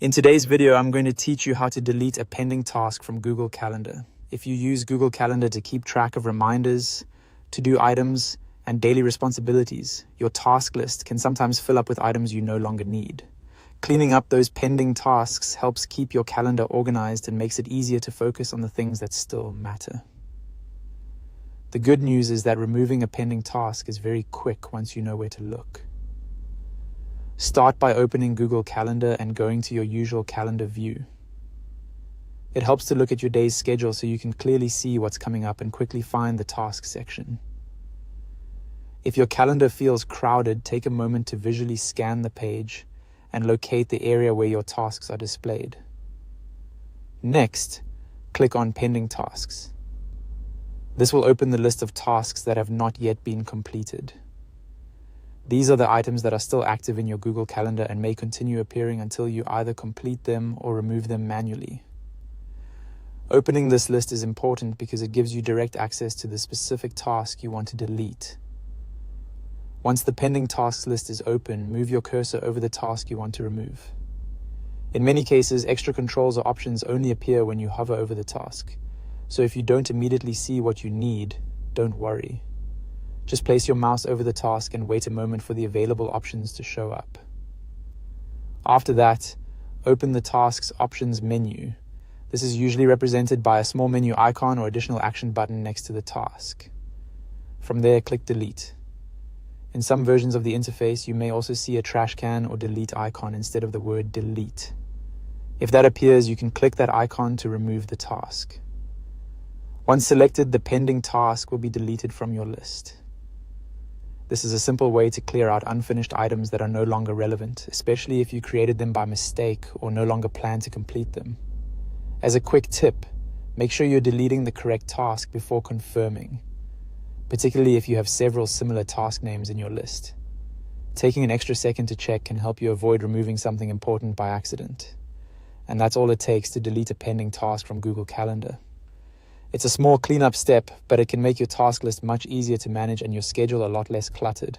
In today's video, I'm going to teach you how to delete a pending task from Google Calendar. If you use Google Calendar to keep track of reminders, to-do items, and daily responsibilities, your task list can sometimes fill up with items you no longer need. Cleaning up those pending tasks helps keep your calendar organized and makes it easier to focus on the things that still matter. The good news is that removing a pending task is very quick once you know where to look. Start by opening Google Calendar and going to your usual calendar view. It helps to look at your day's schedule so you can clearly see what's coming up and quickly find the tasks section. If your calendar feels crowded, take a moment to visually scan the page and locate the area where your tasks are displayed. Next, click on Pending Tasks. This will open the list of tasks that have not yet been completed. These are the items that are still active in your Google Calendar and may continue appearing until you either complete them or remove them manually. Opening this list is important because it gives you direct access to the specific task you want to delete. Once the pending tasks list is open, move your cursor over the task you want to remove. In many cases, extra controls or options only appear when you hover over the task. So if you don't immediately see what you need, don't worry. Just place your mouse over the task and wait a moment for the available options to show up. After that, open the Task's Options menu. This is usually represented by a small menu icon or additional action button next to the task. From there, click Delete. In some versions of the interface, you may also see a trash can or delete icon instead of the word delete. If that appears, you can click that icon to remove the task. Once selected, the pending task will be deleted from your list. This is a simple way to clear out unfinished items that are no longer relevant, especially if you created them by mistake or no longer plan to complete them. As a quick tip, make sure you're deleting the correct task before confirming, particularly if you have several similar task names in your list. Taking an extra second to check can help you avoid removing something important by accident. And that's all it takes to delete a pending task from Google Calendar. It's a small cleanup step, but it can make your task list much easier to manage and your schedule a lot less cluttered.